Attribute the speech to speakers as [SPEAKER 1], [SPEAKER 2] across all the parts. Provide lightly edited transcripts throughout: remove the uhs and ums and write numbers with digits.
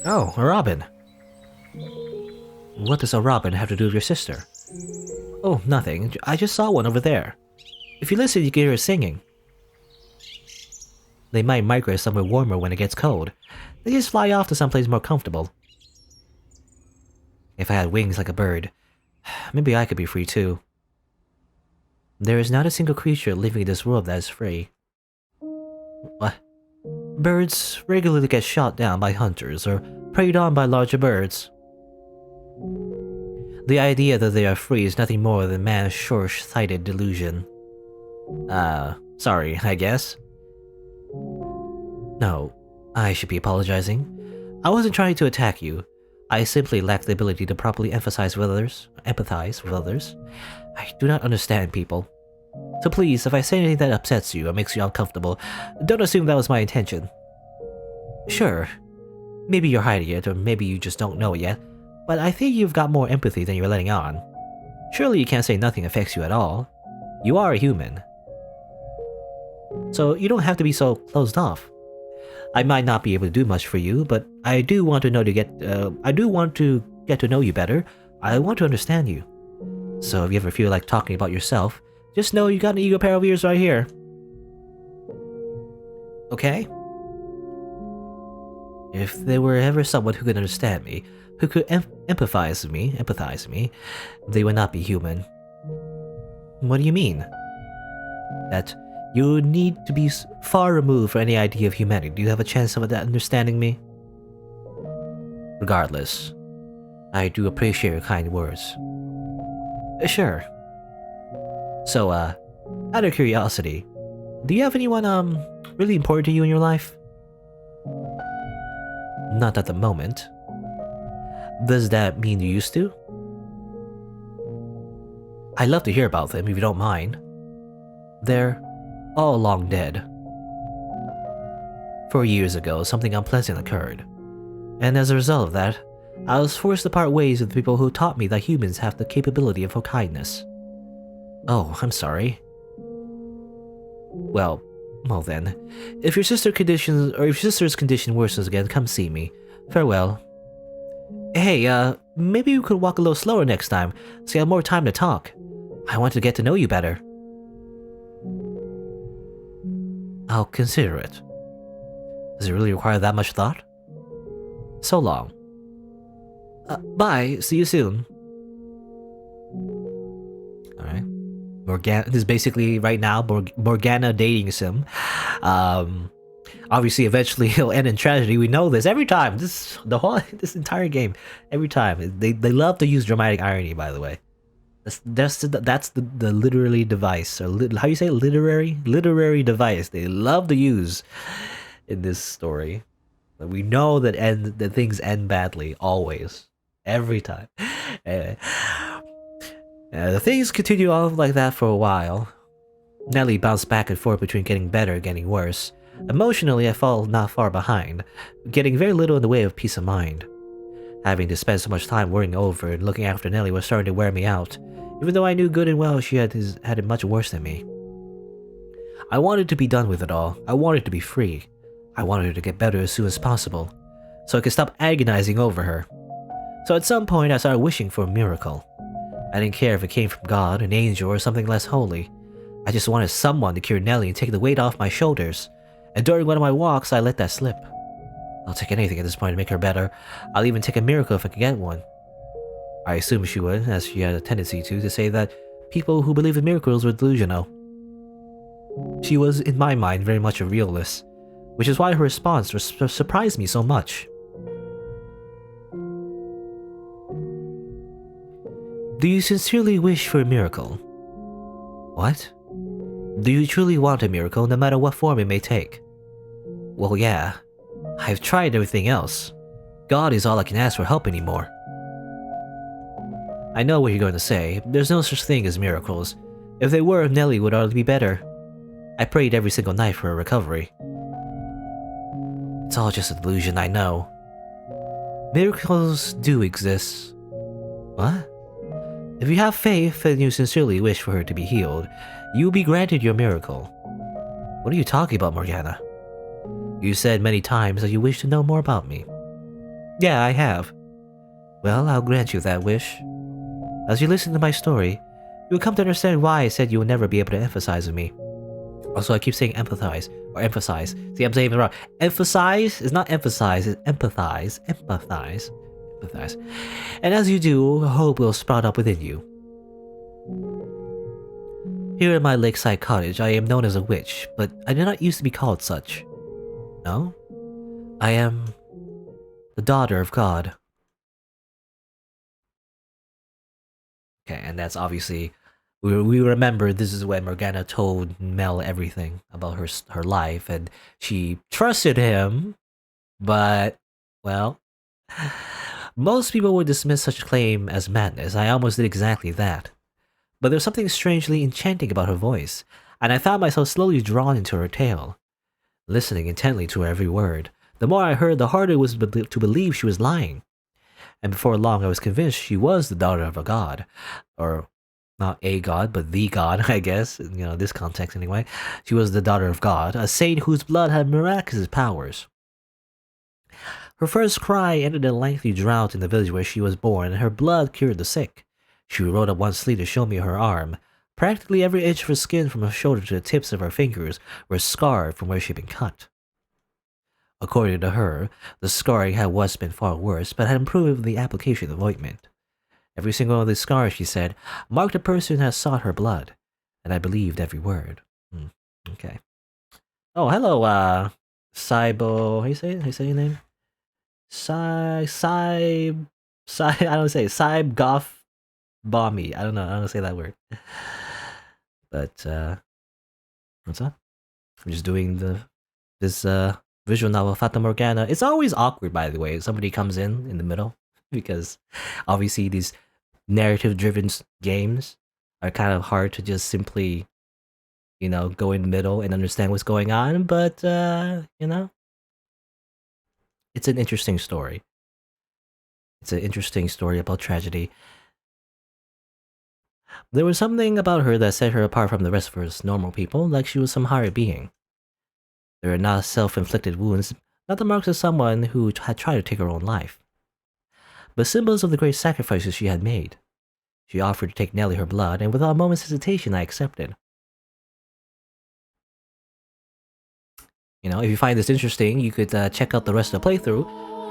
[SPEAKER 1] Oh, a robin. What does a robin have to do with your sister? Oh, nothing. I just saw one over there. If you listen, you can hear her singing. They might migrate somewhere warmer when it gets cold. They just fly off to someplace more comfortable. If I had wings like a bird, maybe I could be free too. There is not a single creature living in this world that is free. What? Birds regularly get shot down by hunters or preyed on by larger birds. The idea that they are free is nothing more than man's short-sighted delusion. Sorry, I guess. No, I should be apologizing. I wasn't trying to attack you. I simply lack the ability to properly empathize with others. I do not understand people. So please, if I say anything that upsets you or makes you uncomfortable, don't assume that was my intention. Sure, maybe you're hiding it, or maybe you just don't know it yet, but I think you've got more empathy than you're letting on. Surely you can't say nothing affects you at all. You are a human. So you don't have to be so closed off. I might not be able to do much for you, but I do want to get to know you better. I want to understand you. So if you ever feel like talking about yourself, just know you got an eager pair of ears right here. Okay? If there were ever someone who could understand me, who could empathize with me, they would not be human. What do you mean? That you need to be far removed from any idea of humanity. Do you have a chance of understanding me? Regardless, I do appreciate your kind words. Sure. So, out of curiosity, do you have anyone, really important to you in your life? Not at the moment. Does that mean you used to? I'd love to hear about them if you don't mind. They're all long dead. 4 years ago, something unpleasant occurred, and as a result of that, I was forced to part ways with the people who taught me that humans have the capability for kindness. Oh, I'm sorry. Well then, if your sister's condition worsens again, come see me. Farewell. Hey, maybe you could walk a little slower next time, so you have more time to talk. I want to get to know you better. I'll consider it. Does it really require that much thought? So long. Bye, see you soon. Alright. Morgana, this is basically right now Morgana dating sim. Obviously, eventually he'll end in tragedy. We know this every time. This entire game, every time they love to use dramatic irony. By the way, that's the literary device, or how you say it? literary device they love to use in this story. But we know that things end badly always, every time. The things continue on like that for a while. Nellie bounced back and forth between getting better and getting worse. Emotionally, I fall not far behind, getting very little in the way of peace of mind. Having to spend so much time worrying over and looking after Nellie was starting to wear me out, even though I knew good and well she had it much worse than me. I wanted to be done with it all. I wanted to be free. I wanted her to get better as soon as possible, so I could stop agonizing over her. So at some point, I started wishing for a miracle. I didn't care if it came from God, an angel, or something less holy. I just wanted someone to cure Nellie and take the weight off my shoulders. And during one of my walks, I let that slip. I'll take anything at this point to make her better. I'll even take a miracle if I can get one. I assumed she would, as she had a tendency to say that people who believe in miracles were delusional. She was, in my mind, very much a realist, which is why her response surprised me so much. Do you sincerely wish for a miracle? What? Do you truly want a miracle no matter what form it may take? Well, yeah. I've tried everything else. God is all I can ask for help anymore. I know what you're going to say. There's no such thing as miracles. If they were, Nellie would already be better. I prayed every single night for her recovery. It's all just a delusion, I know. Miracles do exist. What? If you have faith and you sincerely wish for her to be healed, you will be granted your miracle. What are you talking about, Morgana? You said many times that you wish to know more about me. Yeah, I have. Well, I'll grant you that wish. As you listen to my story, you will come to understand why I said you will never be able to empathize with me. Also, I keep saying empathize or emphasize. See, I'm saying it wrong. Emphasize is not emphasize, it's empathize. Empathize. Empathize. And as you do, hope will sprout up within you. Here in my lakeside cottage, I am known as a witch, but I did not used to be called such. No? I am the daughter of God. Okay, and that's obviously we remember this is when Morgana told Mel everything about her life, and she trusted him, but well, most people would dismiss such a claim as madness. I almost did exactly that. But there's something strangely enchanting about her voice, and I found myself slowly drawn into her tale, listening intently to her every word. The more I heard, the harder it was to believe she was lying. And before long I was convinced she was the daughter of a god. Or not a god, but the god, I guess, this context anyway. She was the daughter of God, a saint whose blood had miraculous powers. Her first cry ended a lengthy drought in the village where she was born, and her blood cured the sick. She rolled up one sleeve to show me her arm. Practically every inch of her skin from her shoulder to the tips of her fingers were scarred from where she'd been cut. According to her, the scarring had once been far worse, but had improved with the application of ointment. Every single one of these scars, she said, marked a person who had sought her blood, and I believed every word. Okay. Oh, hello, Saibo. How you say it? How you say your name? I don't say Saib Goff Bomby. I don't know. I don't say that word. But what's up? I'm just doing this visual novel Fata Morgana. It's always awkward, by the way. Somebody comes in the middle, because obviously these narrative-driven games are kind of hard to just simply, go in the middle and understand what's going on. But it's an interesting story. It's an interesting story about tragedy. There was something about her that set her apart from the rest of us normal people, like she was some higher being. They were not self-inflicted wounds, not the marks of someone who had tried to take her own life, but symbols of the great sacrifices she had made. She offered to take Nellie her blood, and without a moment's hesitation, I accepted. If you find this interesting, you could check out the rest of the playthrough,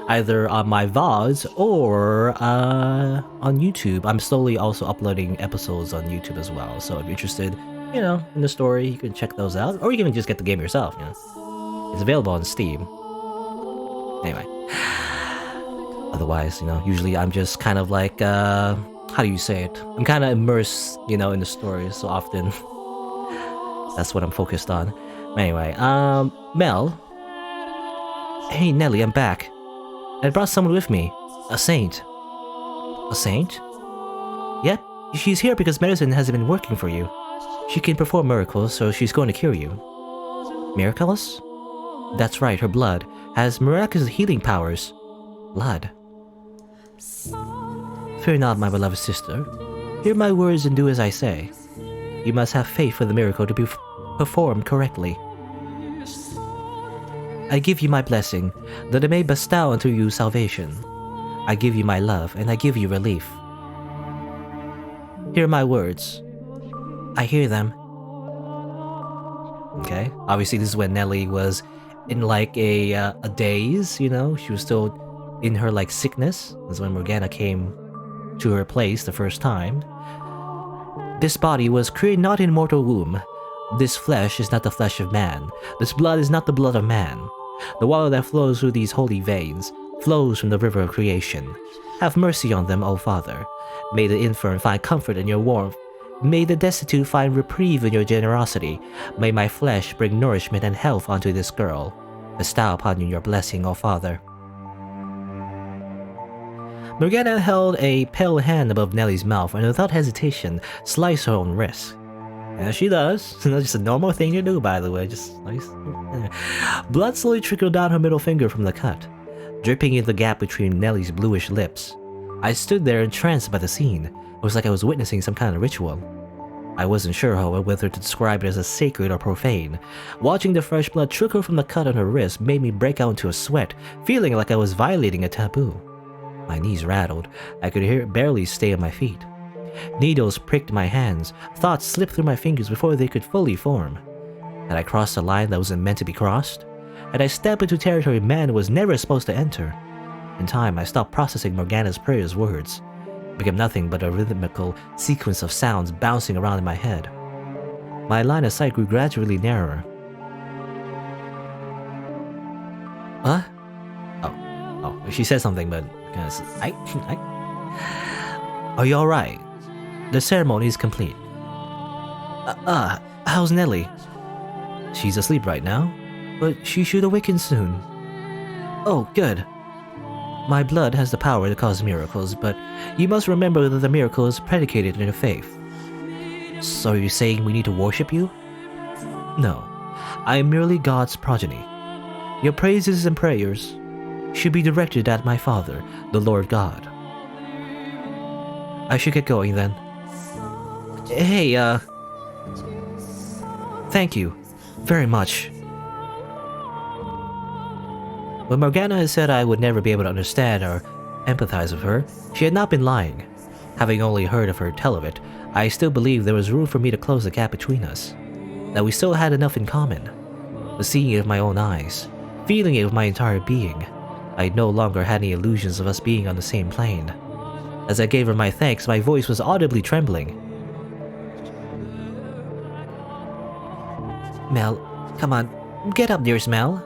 [SPEAKER 1] either on my VODs or on YouTube. I'm slowly also uploading episodes on YouTube as well, so if you're interested, in the story, you can check those out, or you can just get the game yourself, It's available on Steam. Anyway. Otherwise, usually I'm just kind of like, how do you say it? I'm kind of immersed, in the story, so often that's what I'm focused on. Anyway, Mel. Hey, Nellie, I'm back. I brought someone with me. A saint. A saint? Yep, she's here because medicine hasn't been working for you. She can perform miracles, so she's going to cure you. Miracles? That's right, her blood has miraculous healing powers. Blood. Fear not, my beloved sister. Hear my words and do as I say. You must have faith for the miracle to be performed correctly. I give you my blessing, that it may bestow unto you salvation. I give you my love, and I give you relief. Hear my words. I hear them. Okay, obviously this is when Nellie was in like a daze, She was still in her like sickness. This is when Morgana came to her place the first time. This body was created not in mortal womb. This flesh is not the flesh of man. This blood is not the blood of man. The water that flows through these holy veins flows from the river of creation. Have mercy on them, O Father. May the infirm find comfort in your warmth. May the destitute find reprieve in your generosity. May my flesh bring nourishment and health unto this girl. Bestow upon you your blessing, O Father. Morgana held a pale hand above Nellie's mouth and without hesitation sliced her own wrist. As she does. That's just a normal thing to do, by the way. Just nice. Blood slowly trickled down her middle finger from the cut, dripping in the gap between Nellie's bluish lips. I stood there entranced by the scene. It was like I was witnessing some kind of ritual. I wasn't sure, however, whether to describe it as a sacred or profane. Watching the fresh blood trickle from the cut on her wrist made me break out into a sweat, feeling like I was violating a taboo. My knees rattled. I could barely stay on my feet. Needles pricked my hands. Thoughts slipped through my fingers before they could fully form. Had I crossed a line that wasn't meant to be crossed? Had I stepped into territory man was never supposed to enter? In time, I stopped processing Morgana's prayer's words. It became nothing but a rhythmical sequence of sounds bouncing around in my head. My line of sight grew gradually narrower. What? Oh, she said something, but Are you alright? The ceremony is complete. How's Nelly? She's asleep right now, but she should awaken soon. Oh, good. My blood has the power to cause miracles, but you must remember that the miracle is predicated on your faith. So are you saying we need to worship you? No, I am merely God's progeny. Your praises and prayers should be directed at my Father, the Lord God. I should get going then. Hey, thank you very much. When Morgana had said I would never be able to understand or empathize with her, she had not been lying. Having only heard of her tell of it, I still believed there was room for me to close the gap between us. That we still had enough in common. But seeing it with my own eyes, feeling it with my entire being, I no longer had any illusions of us being on the same plane. As I gave her my thanks, my voice was audibly trembling. Mel, come on, get up, dearest Mel.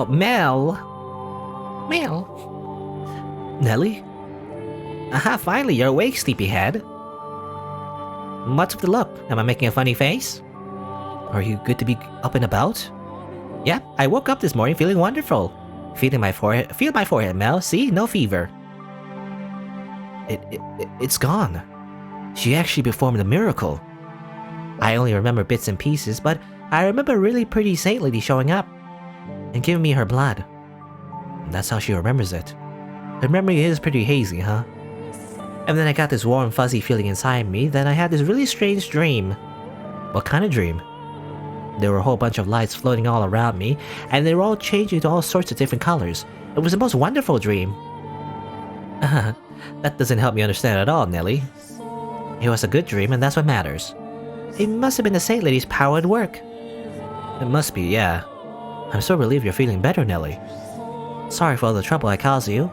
[SPEAKER 1] Oh, Mel! Nelly? Aha, finally, you're awake, sleepyhead. What's with the look? Am I making a funny face? Are you good to be up and about? Yep, I woke up this morning feeling wonderful. Feel my forehead, Mel. See? No fever. It's gone. She actually performed a miracle. I only remember bits and pieces, but I remember a really pretty saint lady showing up and giving me her blood. That's how she remembers it. Her memory is pretty hazy, huh? And then I got this warm, fuzzy feeling inside me that I had this really strange dream. What kind of dream? There were a whole bunch of lights floating all around me, and they were all changing to all sorts of different colors. It was the most wonderful dream. That doesn't help me understand at all, Nelly. It was a good dream, and that's what matters. It must have been the saint lady's power at work. It must be, yeah. I'm so relieved you're feeling better, Nelly. Sorry for all the trouble I caused you,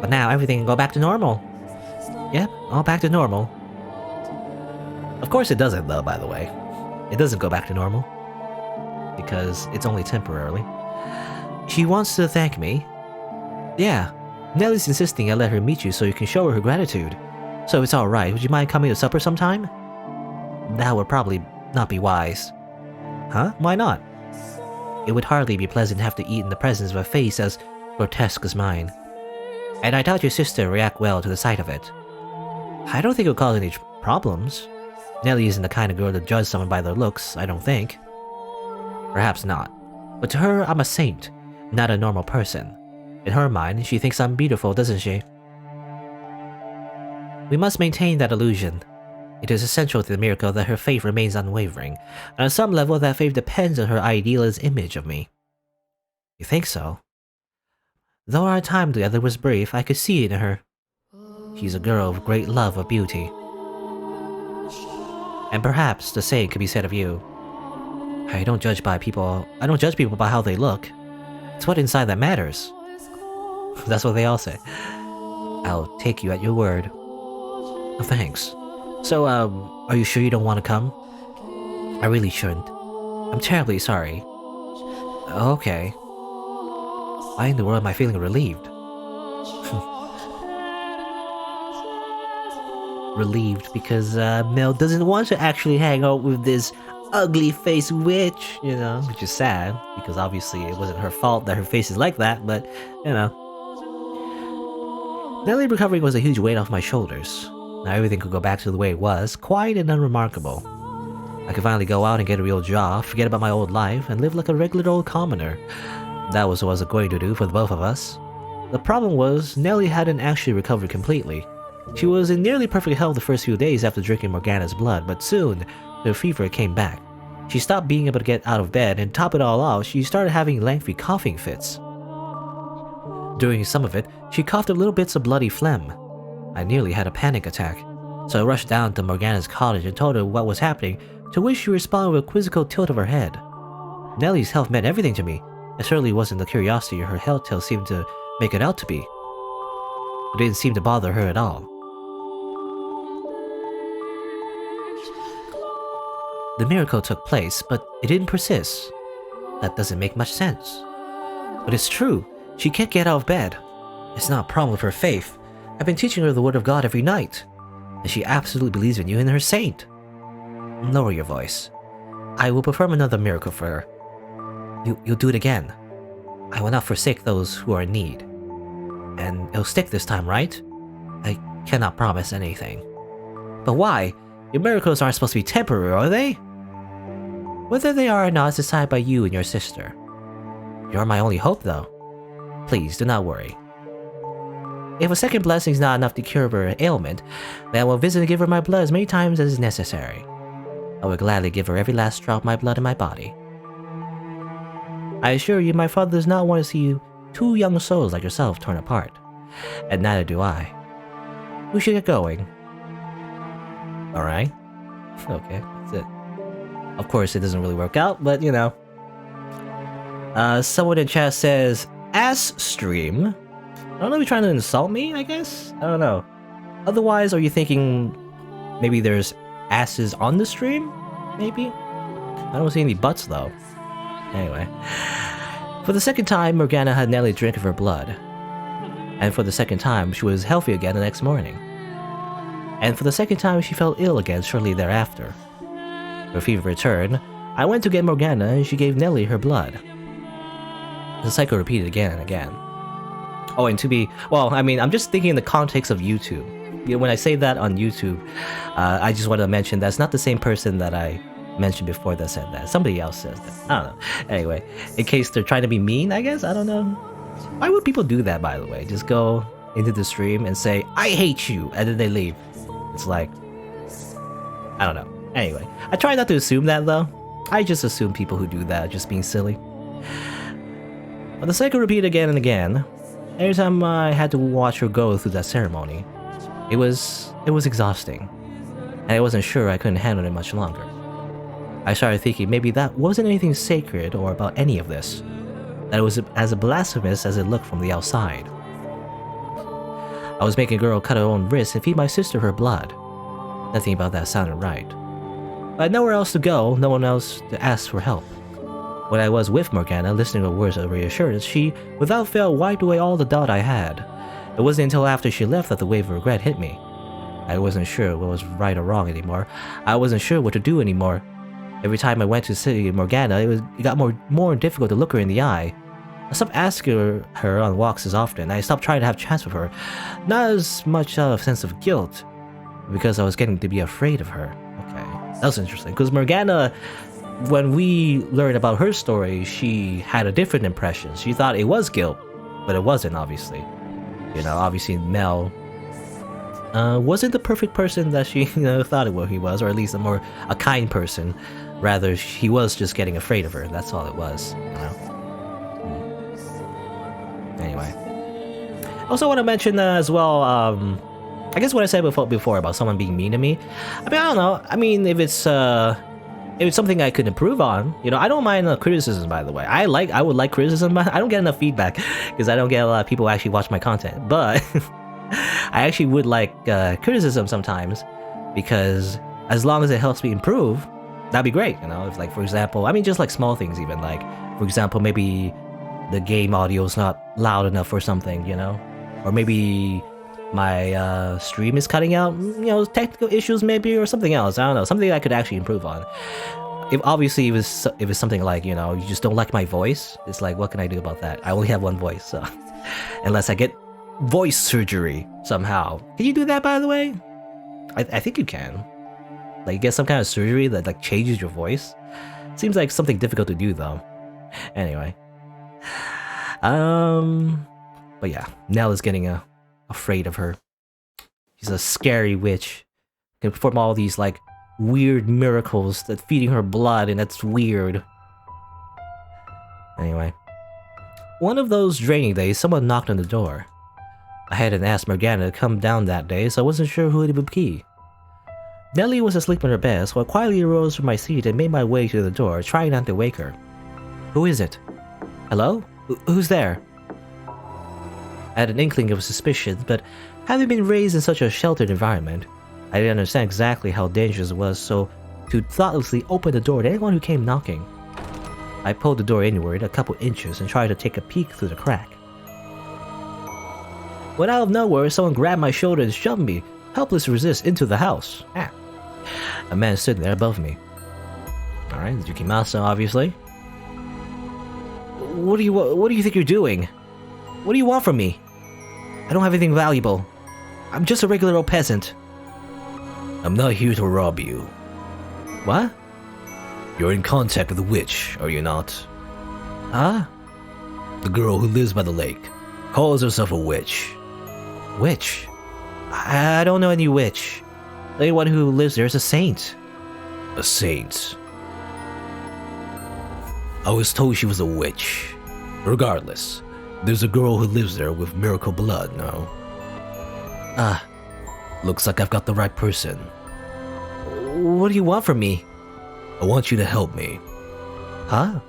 [SPEAKER 1] but now everything can go back to normal. Yep, all back to normal. Of course it doesn't, though, by the way. It doesn't go back to normal. Because it's only temporarily. She wants to thank me. Yeah, Nelly's insisting I let her meet you so you can show her gratitude. So it's alright, would you mind coming to supper sometime? That would probably not be wise. Huh? Why not? It would hardly be pleasant to have to eat in the presence of a face as grotesque as mine. And I doubt your sister would react well to the sight of it. I don't think it would cause any problems. Nelly isn't the kind of girl to judge someone by their looks, I don't think. Perhaps not. But to her, I'm a saint, not a normal person. In her mind, she thinks I'm beautiful, doesn't she? We must maintain that illusion. It is essential to the miracle that her faith remains unwavering, and on some level that faith depends on her idealized image of me. You think so? Though our time together was brief, I could see it in her. She's a girl of great love of beauty. And perhaps the same could be said of you. I don't judge people by how they look. It's what inside that matters. That's what they all say. I'll take you at your word. Oh, thanks. So, are you sure you don't want to come? I really shouldn't. I'm terribly sorry. Okay. Why in the world am I feeling relieved? Relieved because Mel doesn't want to actually hang out with this ugly-faced witch, you know, which is sad, because obviously it wasn't her fault that her face is like that, but, you know. Nelly recovering was a huge weight off my shoulders. Now everything could go back to the way it was, quiet and unremarkable. I could finally go out and get a real job, forget about my old life, and live like a regular old commoner. That was what I was going to do for the both of us. The problem was, Nelly hadn't actually recovered completely. She was in nearly perfect health the first few days after drinking Morgana's blood, but soon, the fever came back. She stopped being able to get out of bed, and to top it all off, she started having lengthy coughing fits. During some of it, she coughed up little bits of bloody phlegm. I nearly had a panic attack, so I rushed down to Morgana's cottage and told her what was happening, to which she responded with a quizzical tilt of her head. Nellie's health meant everything to me. It certainly wasn't the curiosity her health tale seemed to make it out to be. It didn't seem to bother her at all. The miracle took place, but it didn't persist. That doesn't make much sense. But it's true. She can't get out of bed. It's not a problem with her faith. I've been teaching her the word of God every night. And she absolutely believes in you and her saint. Lower your voice. I will perform another miracle for her. You'll do it again. I will not forsake those who are in need. And it'll stick this time, right? I cannot promise anything. But why? Your miracles aren't supposed to be temporary, are they? Whether they are or not is decided by you and your sister. You're my only hope, though. Please, do not worry. If a second blessing is not enough to cure her ailment, then I will visit and give her my blood as many times as is necessary. I will gladly give her every last drop of my blood in my body. I assure you, my father does not want to see two young souls like yourself torn apart. And neither do I. We should get going. Alright. Okay, that's it. Of course, it doesn't really work out, but you know. Someone in chat says, ass stream. I don't know if you're trying to insult me, I guess? I don't know. Otherwise, are you thinking maybe there's asses on the stream? Maybe? I don't see any butts though. Anyway. For the second time, Morgana had Nellie drink of her blood. And for the second time, she was healthy again the next morning. And for the second time, she fell ill again shortly thereafter. Her fever returned. I went to get Morgana and she gave Nellie her blood. The cycle repeated again and again. Oh, and to be... Well, I mean, I'm just thinking in the context of YouTube. You know, when I say that on YouTube, I just want to mention that's not the same person that I mentioned before that said that. Somebody else says that. I don't know. Anyway, in case they're trying to be mean, I guess? I don't know. Why would people do that, by the way? Just go into the stream and say, I hate you, and then they leave. It's like... I don't know. Anyway, I try not to assume that, though. I just assume people who do that are just being silly. But the cycle repeated again and again. Every time I had to watch her go through that ceremony, it was exhausting, and I wasn't sure I couldn't handle it much longer. I started thinking maybe that wasn't anything sacred or about any of this, that it was as blasphemous as it looked from the outside. I was making a girl cut her own wrist and feed my sister her blood. Nothing about that sounded right. I had nowhere else to go, no one else to ask for help. When I was with Morgana, listening to words of reassurance, she, without fail, wiped away all the doubt I had. It wasn't until after she left that the wave of regret hit me. I wasn't sure what was right or wrong anymore. I wasn't sure what to do anymore. Every time I went to see Morgana, it got more difficult to look her in the eye. I stopped asking her on walks as often. I stopped trying to have chats with her. Not as much out of a sense of guilt, because I was getting to be afraid of her. Okay, that was interesting, because Morgana... When we learned about her story, she had a different impression. She thought it was guilt, but it wasn't, obviously. You know, obviously Mel wasn't the perfect person that she thought he was, or at least a kind person. Rather, he was just getting afraid of her. That's all it was, you know? Anyway. I also want to mention as well, I guess what I said before about someone being mean to me. I mean, I don't know. I mean, if it's something I could improve on, you know, I don't mind criticism, by the way. I would like criticism, but I don't get enough feedback because I don't get a lot of people who actually watch my content. But I actually would like criticism sometimes, because as long as it helps me improve, that'd be great, you know. If, like, for example, I mean, just like small things even, like, for example, maybe the game audio is not loud enough or something, you know, or maybe my stream is cutting out, you know, technical issues maybe, or something else. I don't know, something I could actually improve on. If it's something like, you know, you just don't like my voice, it's like, what can I do about that? I only have one voice, so unless I get voice surgery somehow. Can you do that, by the way? I think you can. Like, you get some kind of surgery that like changes your voice. Seems like something difficult to do though. Anyway, but yeah, Nell is getting afraid of her. She's a scary witch. Can perform all these, like, weird miracles that feeding her blood, and that's weird. Anyway. One of those draining days, someone knocked on the door. I hadn't asked Morgana to come down that day, so I wasn't sure who it would be. Nellie was asleep in her bed, so I quietly arose from my seat and made my way to the door, trying not to wake her. Who is it? Hello? Who's there? I had an inkling of suspicion, but having been raised in such a sheltered environment, I didn't understand exactly how dangerous it was, so to thoughtlessly open the door to anyone who came knocking. I pulled the door inward a couple inches and tried to take a peek through the crack. When out of nowhere, someone grabbed my shoulder and shoved me, helpless to resist, into the house. A man stood there above me. Alright, Yukimasa, obviously. What do you think you're doing? What do you want from me? I don't have anything valuable. I'm just a regular old peasant. I'm not here to rob you. What? You're in contact with a witch, are you not? Huh? The girl who lives by the lake calls herself a witch. Witch? I don't know any witch. Anyone who lives there is a saint. A saint? I was told she was a witch. Regardless, there's a girl who lives there with miracle blood now. Looks like I've got the right person. What do you want from me? I want you to help me. Huh?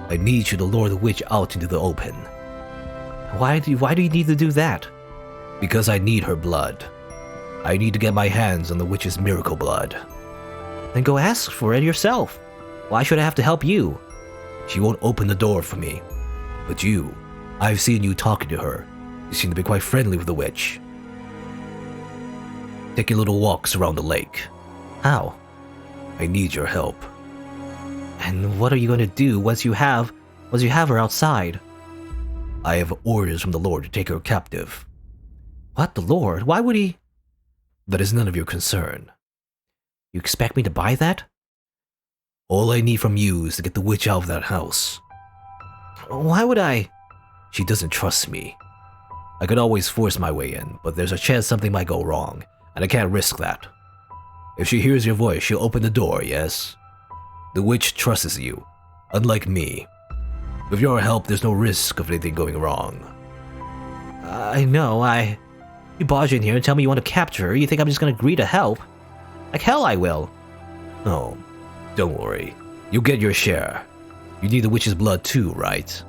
[SPEAKER 1] I need you to lure the witch out into the open. Why do you need to do that? Because I need her blood. I need to get my hands on the witch's miracle blood. Then go ask for it yourself. Why should I have to help you? She won't open the door for me. But you, I've seen you talking to her. You seem to be quite friendly with the witch. Taking little walks around the lake. How? I need your help. And what are you going to do once you have her outside? I have orders from the Lord to take her captive. What, the Lord? Why would he? That is none of your concern. You expect me to buy that? All I need from you is to get the witch out of that house. Why would I? She doesn't trust me. I could always force my way in, but there's a chance something might go wrong, and I can't risk that. If she hears your voice, she'll open the door, yes? The witch trusts you, unlike me. With your help, there's no risk of anything going wrong. I know, You barge in here and tell me you want to capture her, you think I'm just gonna agree to help? Like hell I will. No, don't worry. You'll get your share. You need the witch's blood too, right?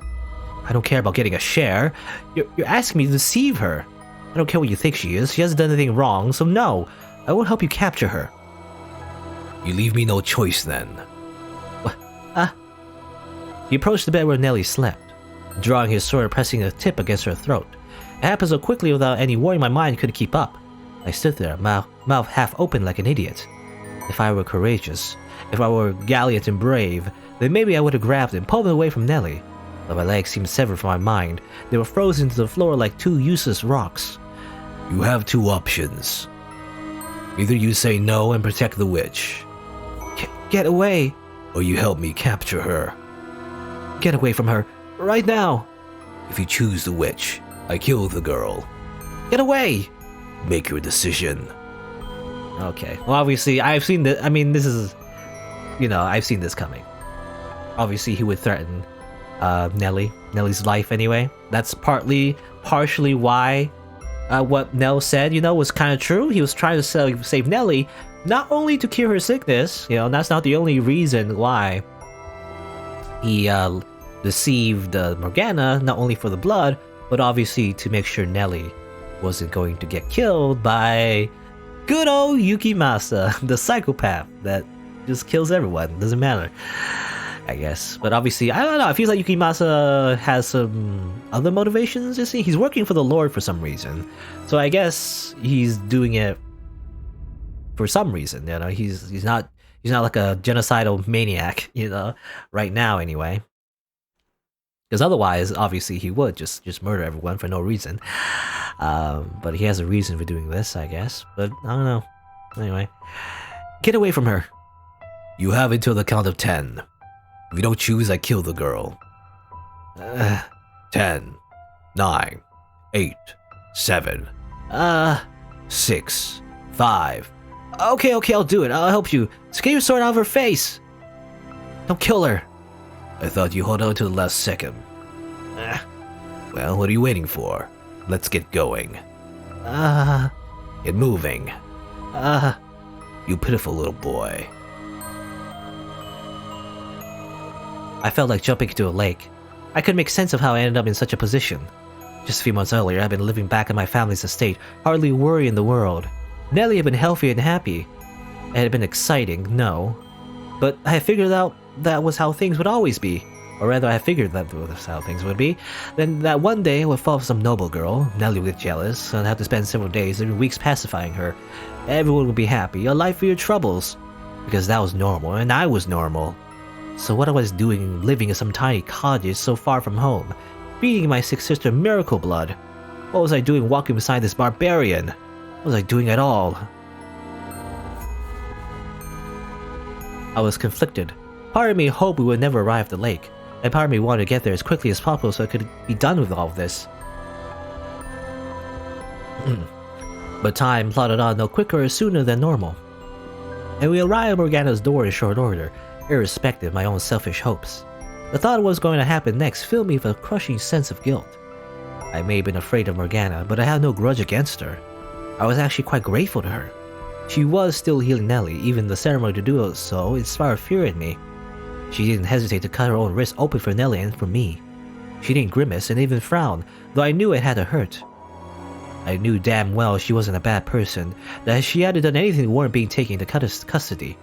[SPEAKER 1] I don't care about getting a share. You're asking me to deceive her. I don't care what you think she is. She hasn't done anything wrong, so no. I won't help you capture her. You leave me no choice then. What? He approached the bed where Nellie slept, drawing his sword and pressing a tip against her throat. It happened so quickly without any warning my mind couldn't keep up. I stood there, mouth half open like an idiot. If I were courageous, if I were gallant and brave, then maybe I would have grabbed and pulled him away from Nellie. But my legs seemed severed from my mind. They were frozen to the floor like two useless rocks. You have two options. Either you say no and protect the witch. Get away! Or you help me capture her. Get away from her, right now! If you choose the witch, I kill the girl. Get away! Make your decision. Okay, well obviously I've seen this, this is, I've seen this coming. Obviously he would threaten Nellie's life anyway. That's partially why what Nell said, was kind of true. He was trying to save Nellie, not only to cure her sickness, that's not the only reason why he deceived Morgana, not only for the blood, but obviously to make sure Nellie wasn't going to get killed by good old Yukimasa, the psychopath that just kills everyone. Doesn't matter, I guess. But obviously, I don't know. It feels like Yukimasa has some other motivations. You see, he's working for the Lord for some reason. So I guess he's doing it for some reason. He's not like a genocidal maniac. Right now anyway. Because otherwise, obviously, he would just murder everyone for no reason. But he has a reason for doing this, I guess. But I don't know. Anyway, get away from her. You have until the count of 10. If you don't choose, I kill the girl. 10, 9, 8, 7, 6, 5. Okay, I'll do it. I'll help you. Just get your sword out of her face. Don't kill her. I thought you held on to the last second. Well, what are you waiting for? Let's get going. Get moving. You pitiful little boy. I felt like jumping into a lake. I couldn't make sense of how I ended up in such a position. Just a few months earlier, I'd been living back in my family's estate, hardly a worry in the world. Nellie had been healthy and happy. It had been exciting, no. But I had figured out that was how things would always be. Or rather, I figured that was how things would be. Then that one day I would fall for some noble girl, Nellie would get jealous, and I'd have to spend several days, even weeks pacifying her. Everyone would be happy, a life for your troubles. Because that was normal, and I was normal. So what I was doing living in some tiny cottage so far from home, feeding my sick sister miracle blood? What was I doing walking beside this barbarian? What was I doing at all? I was conflicted. Part of me hoped we would never arrive at the lake, and part of me wanted to get there as quickly as possible so I could be done with all of this. But time plodded on no quicker or sooner than normal. And we arrived at Morgana's door in short order, irrespective of my own selfish hopes. The thought of what was going to happen next filled me with a crushing sense of guilt. I may have been afraid of Morgana, but I had no grudge against her. I was actually quite grateful to her. She was still healing Nellie, even the ceremony to do so inspired fear in me. She didn't hesitate to cut her own wrist open for Nellie and for me. She didn't grimace and even frown, though I knew it had to hurt. I knew damn well she wasn't a bad person, that if she hadn't done anything weren't being taken into custody.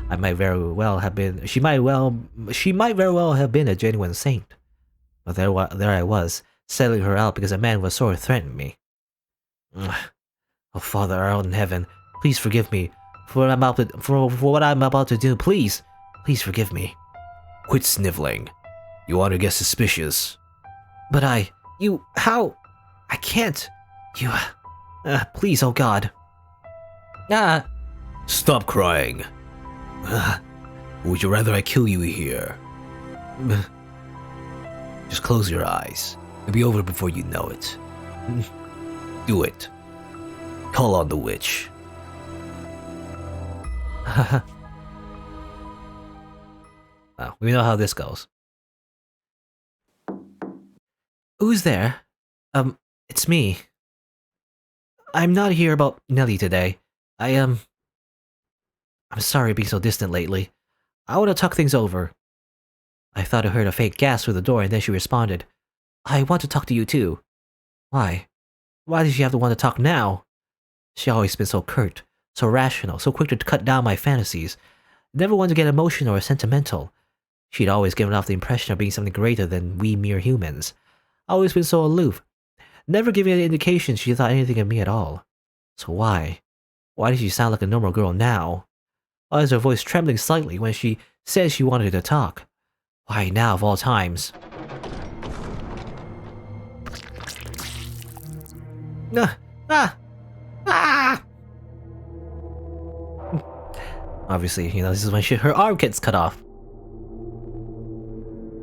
[SPEAKER 1] I might very well have been. She might very well have been a genuine saint. But there I was, settling her out because a man with a sword threatened me. Oh, Father out in heaven, please forgive me for what I'm about to do. Please forgive me. Quit sniveling. You want to get suspicious. But how? I can't. You, please, oh God. Stop crying. Would you rather I kill you here? Just close your eyes. It'll be over before you know it. Do it. Call on the witch. Well, we know how this goes. Who's there? It's me. I'm not here about Nellie today. I'm sorry being so distant lately. I want to talk things over. I thought I heard a faint gasp through the door, and then she responded, I want to talk to you too. Why? Why did she have to want to talk now? She always been so curt, so rational, so quick to cut down my fantasies. Never wanted to get emotional or sentimental. She'd always given off the impression of being something greater than we mere humans. Always been so aloof, never giving any indication she thought anything of me at all. So why? Why did she sound like a normal girl now? Why is her voice trembling slightly when she says she wanted to talk? Why now of all times? Obviously, this is when her arm gets cut off.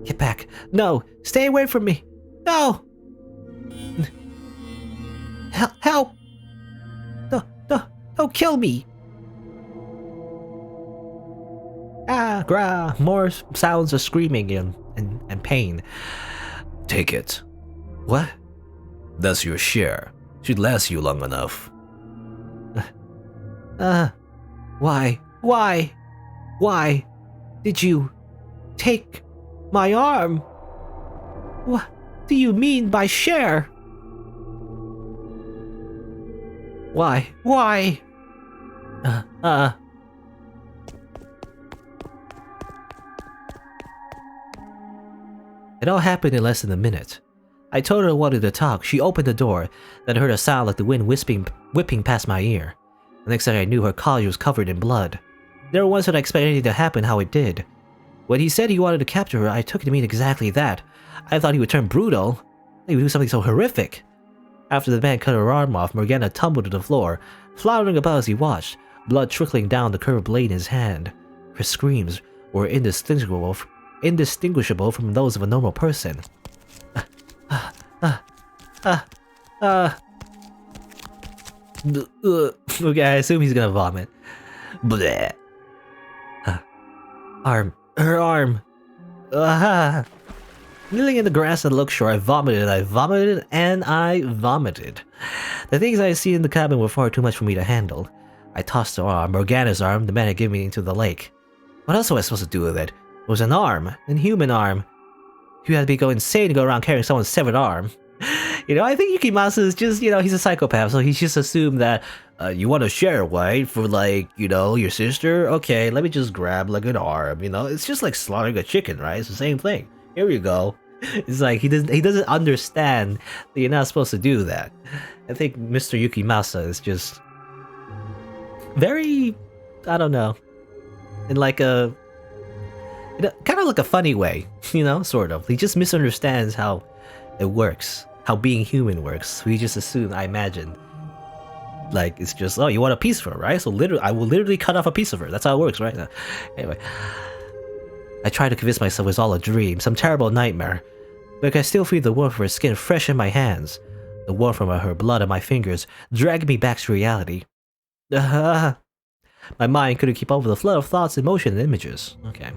[SPEAKER 1] Get back. No! Stay away from me! No! Help! Don't kill me! More sounds of screaming and pain. Take it. What? That's your share. Should last you long enough. Why? Why did you take my arm? What do you mean by share? Why? It all happened in less than a minute. I told her I wanted to talk. She opened the door, then heard a sound like the wind whipping past my ear. The next thing I knew, her collar was covered in blood. Never once did I expect anything to happen how it did. When he said he wanted to capture her, I took it to mean exactly that. I thought he would turn brutal. He would do something so horrific. After the man cut her arm off, Morgana tumbled to the floor, floundering about as he watched, blood trickling down the curved blade in his hand. Her screams were indistinguishable from those of a normal person. Okay, I assume he's gonna vomit. Bleh. Arm. Her arm. Ah. Kneeling in the grass and looked sure, I vomited, and I vomited. The things I see in the cabin were far too much for me to handle. I tossed her arm, Morgana's arm, the man had given me into the lake. What else was I supposed to do with it? It was an arm, an human arm. You had to be go insane to go around carrying someone's severed arm. You know, I think Yukimasa is just, you know, he's a psychopath, so he's just assumed that you want to share, right? For like, you know, your sister? Okay, let me just grab like an arm, you know? It's just like slaughtering a chicken, right? It's the same thing. Here you go. It's like he doesn't understand that you're not supposed to do that. I think Mr. Yukimasa is just very, I don't know, in like a kind of like a funny way, you know, sort of. He just misunderstands how it works, how being human works. We just assume, I imagine, like it's just, oh, you want a piece of her, right? So literally, I will literally cut off a piece of her. That's how it works, right? Anyway, I tried to convince myself it was all a dream, some terrible nightmare, but I could still feel the warmth of her skin fresh in my hands. The warmth from her blood on my fingers dragged me back to reality. My mind couldn't keep up with the flood of thoughts, emotion, and images. Okay.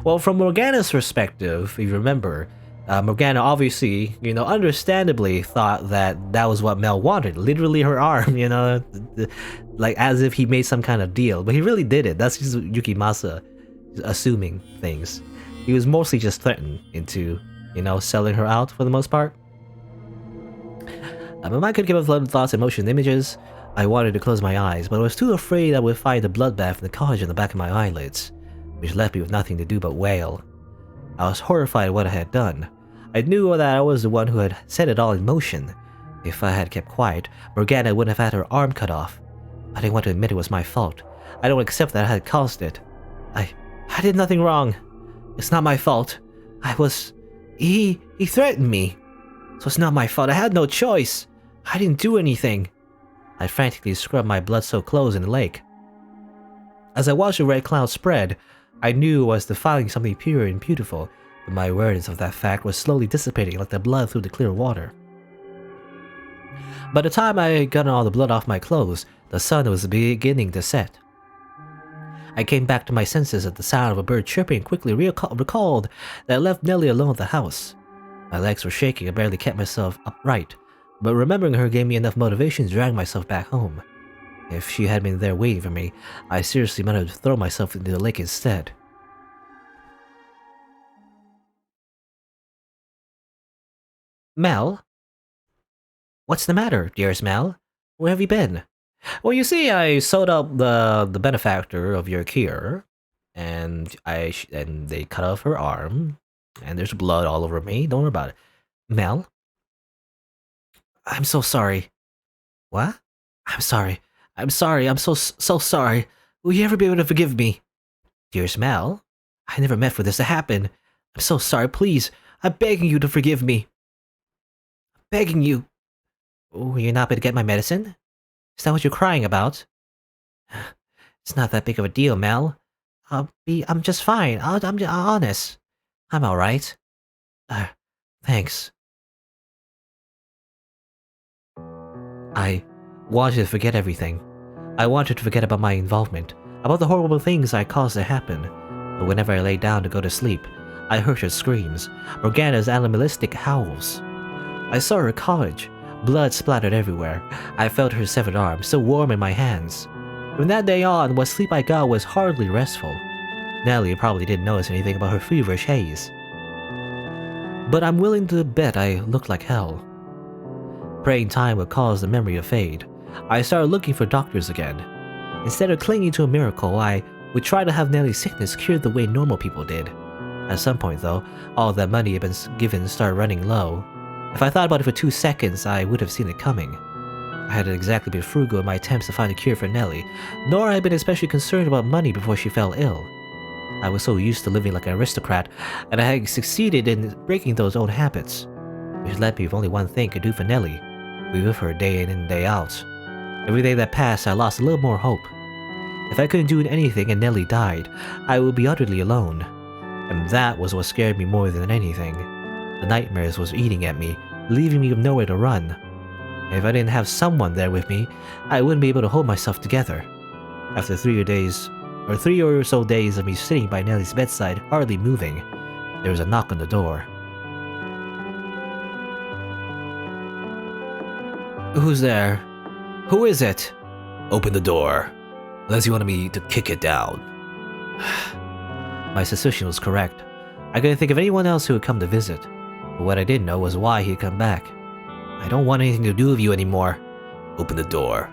[SPEAKER 1] Well, from Morgana's perspective, if you remember, Morgana obviously, you know, understandably thought that that was what Mel wanted. Literally her arm, you know, like as if he made some kind of deal. But he really did it. That's just Yukimasa assuming things. He was mostly just threatened into, you know, selling her out for the most part. My mind could give up flooded thoughts, emotion, images. I wanted to close my eyes, but I was too afraid I would find a bloodbath in the college in the back of my eyelids, which left me with nothing to do but wail. I was horrified at what I had done. I knew that I was the one who had set it all in motion. If I had kept quiet, Morgana wouldn't have had her arm cut off. I didn't want to admit it was my fault. I don't accept that I had caused it. I did nothing wrong. It's not my fault. He threatened me. So it's not my fault. I had no choice. I didn't do anything. I frantically scrubbed my blood-soaked clothes in the lake. As I watched the red cloud spread, I knew I was defiling something pure and beautiful, but my awareness of that fact was slowly dissipating like the blood through the clear water. By the time I had gotten all the blood off my clothes, the sun was beginning to set. I came back to my senses at the sound of a bird chirping and quickly recalled that I left Nellie alone at the house. My legs were shaking, I barely kept myself upright, but remembering her gave me enough motivation to drag myself back home. If she had been there waiting for me, I seriously might have thrown myself into the lake instead. Mel? What's the matter, dearest Mel? Where have you been? Well, you see, I sewed up the benefactor of your cure, and they cut off her arm, and there's blood all over me. Don't worry about it. Mel? I'm so sorry. What? I'm sorry. I'm sorry. I'm so sorry. Will you ever be able to forgive me? Dearest Mel, I never meant for this to happen. I'm so sorry. Please, I'm begging you to forgive me. I'm begging you. Oh, you're not going to get my medicine? Is that what you're crying about? It's not that big of a deal, Mel. I'm just fine. I'm honest. I'm alright. Thanks. I wanted to forget everything. I wanted to forget about my involvement, about the horrible things I caused to happen. But whenever I lay down to go to sleep, I heard her screams, Morgana's animalistic howls. I saw her college. Blood splattered everywhere. I felt her severed arm, so warm in my hands. From that day on, what sleep I got was hardly restful. Nellie probably didn't notice anything about her feverish haze. But I'm willing to bet I looked like hell. Praying time would cause the memory to fade. I started looking for doctors again. Instead of clinging to a miracle, I would try to have Nellie's sickness cured the way normal people did. At some point though, all that money had been given started running low. If I thought about it for 2 seconds, I would have seen it coming. I hadn't exactly been frugal in my attempts to find a cure for Nellie, nor had I been especially concerned about money before she fell ill. I was so used to living like an aristocrat, and I had succeeded in breaking those old habits, which left me with only one thing to do for Nellie: be with her day in and day out. Every day that passed, I lost a little more hope. If I couldn't do anything and Nellie died, I would be utterly alone. And that was what scared me more than anything. The nightmares was eating at me, leaving me with nowhere to run. If I didn't have someone there with me, I wouldn't be able to hold myself together. After 3 or so days of me sitting by Nellie's bedside, hardly moving, there was a knock on the door. Who's there? Who is it? Open the door. Unless you wanted me to kick it down. My suspicion was correct. I couldn't think of anyone else who would come to visit. But what I didn't know was why he'd come back. I don't want anything to do with you anymore. Open the door.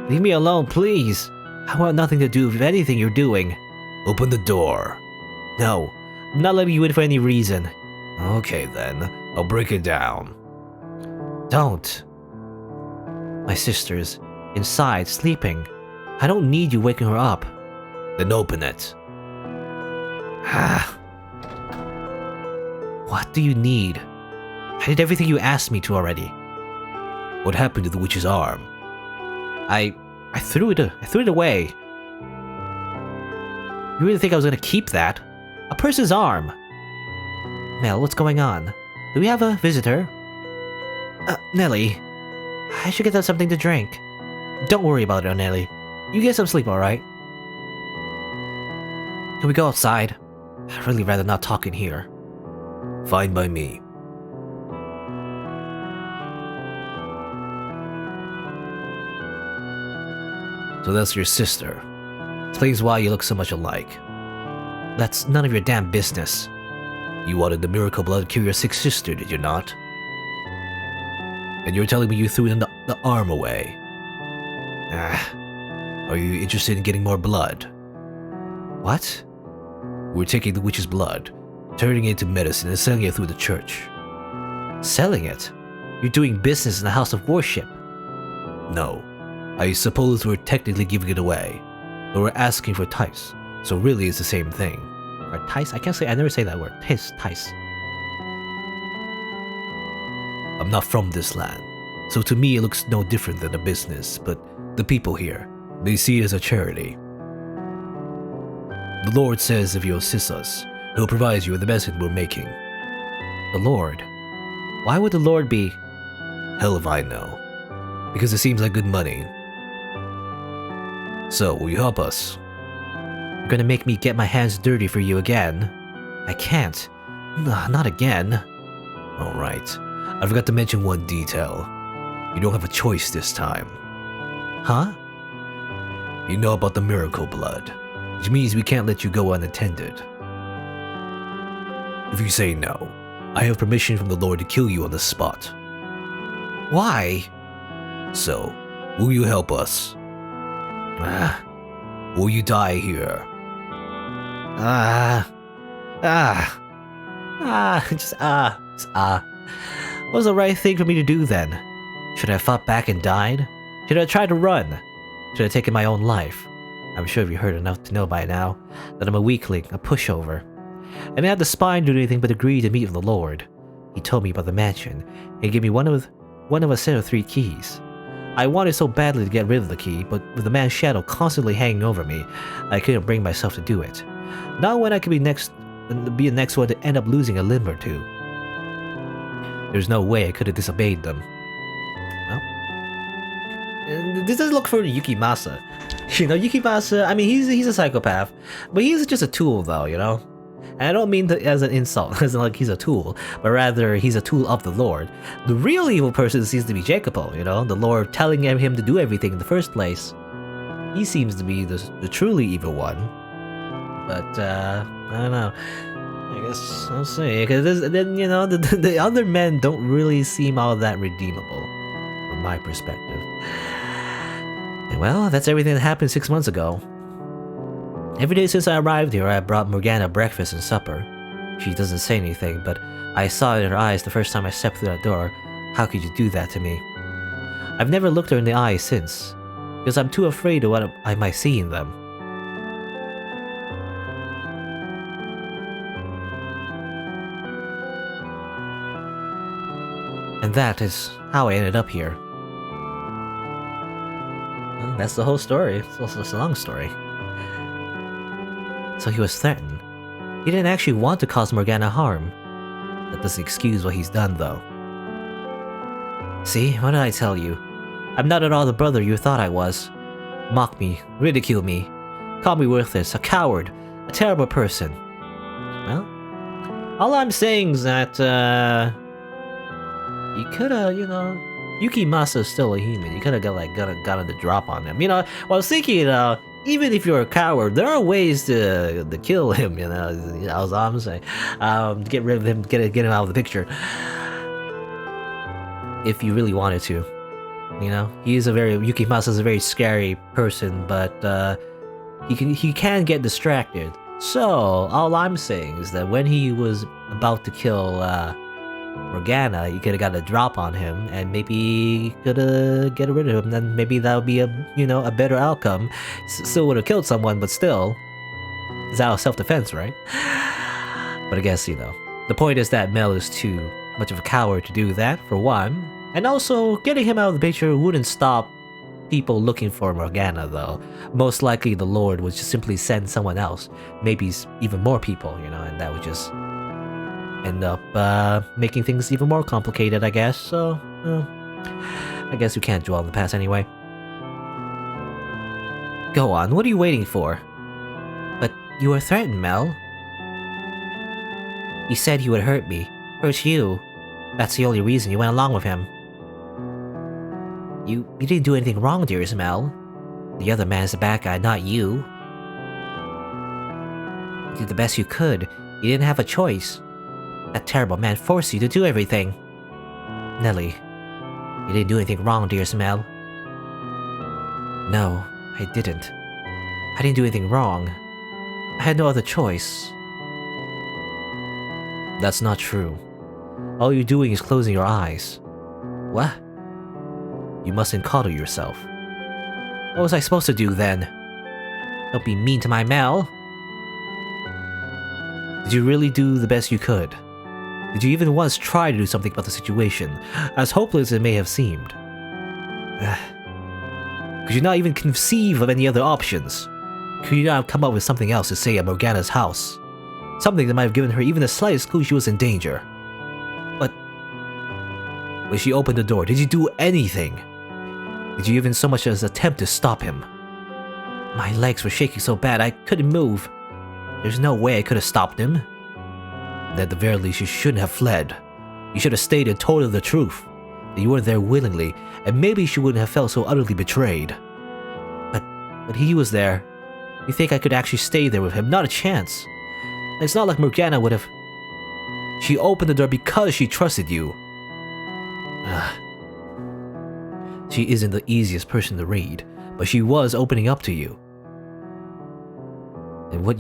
[SPEAKER 1] Leave me alone, please. I want nothing to do with anything you're doing. Open the door. No, I'm not letting you in for any reason. Okay then, I'll break it down. Don't. My sister's inside, sleeping. I don't need you waking her up. Then open it. What do you need? I did everything you asked me to already. What happened to the witch's arm? I threw it away. You really think I was gonna keep that? A person's arm. Mel, what's going on? Do we have a visitor? Nellie. I should get us something to drink. Don't worry about it, Nellie. You get some sleep, alright? Can we go outside? I'd really rather not talk in here. Fine by me. So that's your sister. Explains why you look so much alike. That's none of your damn business. You wanted the miracle blood cure your sick sister, did you not? And you're telling me you threw the arm away. Are you interested in getting more blood? What? We're taking the witch's blood, turning it into medicine and selling it through the church. Selling it? You're doing business in the house of worship. No. I suppose we're technically giving it away, but we're asking for tice, so really it's the same thing. Or tice? I never say that word. Tice. I'm not from this land, so to me it looks no different than a business, but the people here, they see it as a charity. The Lord says if you assist us, He'll provide you with the medicine we're making. The Lord? Why would the Lord be? Hell if I know. Because it seems like good money. So, will you help us? You're gonna make me get my hands dirty for you again? I can't. Not again. Alright. I forgot to mention one detail. You don't have a choice this time. Huh? You know about the miracle blood, which means we can't let you go unattended. If you say no, I have permission from the Lord to kill you on the spot. Why? So, will you help us? Will you die here? What was the right thing for me to do then? Should I have fought back and died? Should I have tried to run? Should I have taken my own life? I'm sure you heard enough to know by now that I'm a weakling, a pushover. I didn't have the spine to do anything but agree to meet with the Lord. He told me about the mansion and gave me one of a set of 3 keys. I wanted so badly to get rid of the key, but with the man's shadow constantly hanging over me, I couldn't bring myself to do it. Not when I could be the next one to end up losing a limb or two. There's no way I could have disobeyed them. Well, this doesn't look for Yukimasa. You know, Yukimasa, I mean, he's a psychopath, but he's just a tool though, you know? And I don't mean that as an insult, as in like he's a tool, but rather he's a tool of the Lord. The real evil person seems to be Jacopo, you know, the Lord telling him to do everything in the first place. He seems to be the truly evil one. But, I don't know. I guess I'll see, because then, you know, the other men don't really seem all that redeemable, from my perspective. And well, that's everything that happened 6 months ago. Every day since I arrived here, I brought Morgana breakfast and supper. She doesn't say anything, but I saw it in her eyes the first time I stepped through that door. How could you do that to me? I've never looked her in the eyes since, because I'm too afraid of what I might see in them. And that is how I ended up here. Well, that's the whole story. It's a long story. So he was threatened. He didn't actually want to cause Morgana harm. That doesn't excuse what he's done, though. See, what did I tell you? I'm not at all the brother you thought I was. Mock me, ridicule me, call me worthless, a coward, a terrible person. Well, all I'm saying is that, you coulda, Yukimasa's still a human. You coulda gotten the drop on him. Well, I was thinking, even if you're a coward, there are ways to kill him, that's all I'm saying. Get rid of him, get him out of the picture. If you really wanted to. Yukimasa's a very scary person, but he can get distracted. So all I'm saying is that when he was about to kill Morgana, you could have got a drop on him, and maybe could have get rid of him. Then maybe that would be a better outcome. Still would have killed someone, but still, it's out of self-defense, right? But I guess the point is that Mel is too much of a coward to do that, for one. And also, getting him out of the picture wouldn't stop people looking for Morgana, though. Most likely the Lord would just simply send someone else. Maybe even more people, and that would just end up making things even more complicated, I guess. So, I guess we can't dwell on the past anyway. Go on, what are you waiting for? But you were threatened, Mel. You said he would hurt me. Hurt you. That's the only reason you went along with him. You didn't do anything wrong, dearest Mel. The other man's the bad guy, not you. You did the best you could. You didn't have a choice. That terrible man forced you to do everything. Nelly, you didn't do anything wrong, dearest Mel. No, I didn't. I didn't do anything wrong. I had no other choice. That's not true. All you're doing is closing your eyes. What? You mustn't coddle yourself. What was I supposed to do then? Don't be mean to my Mel. Did you really do the best you could? Did you even once try to do something about the situation, as hopeless as it may have seemed? Could you not even conceive of any other options? Could you not have come up with something else to say at Morgana's house? Something that might have given her even the slightest clue she was in danger. But when she opened the door, did you do anything? Did you even so much as attempt to stop him? My legs were shaking so bad I couldn't move. There's no way I could have stopped him. And at the very least, you shouldn't have fled. You should have stayed and told her the truth. That you weren't there willingly, and maybe she wouldn't have felt so utterly betrayed. But he was there. You think I could actually stay there with him? Not a chance. And it's not like Morgana would have... She opened the door because she trusted you. She isn't the easiest person to read, but she was opening up to you. And what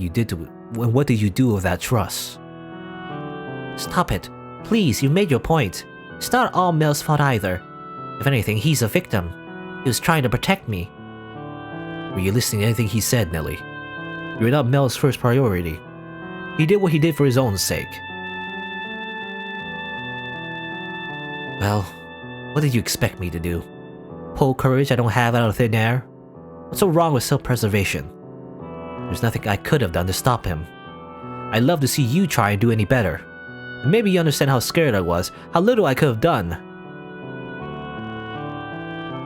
[SPEAKER 1] did you do with that trust? Stop it. Please, you've made your point. It's not all Mel's fault either. If anything, he's a victim. He was trying to protect me. Were you listening to anything he said, Nelly? You're not Mel's first priority. He did what he did for his own sake. Well, what did you expect me to do? Pull courage I don't have out of thin air? What's so wrong with self-preservation? There's nothing I could have done to stop him. I'd love to see you try and do any better. And maybe you understand how scared I was, how little I could have done.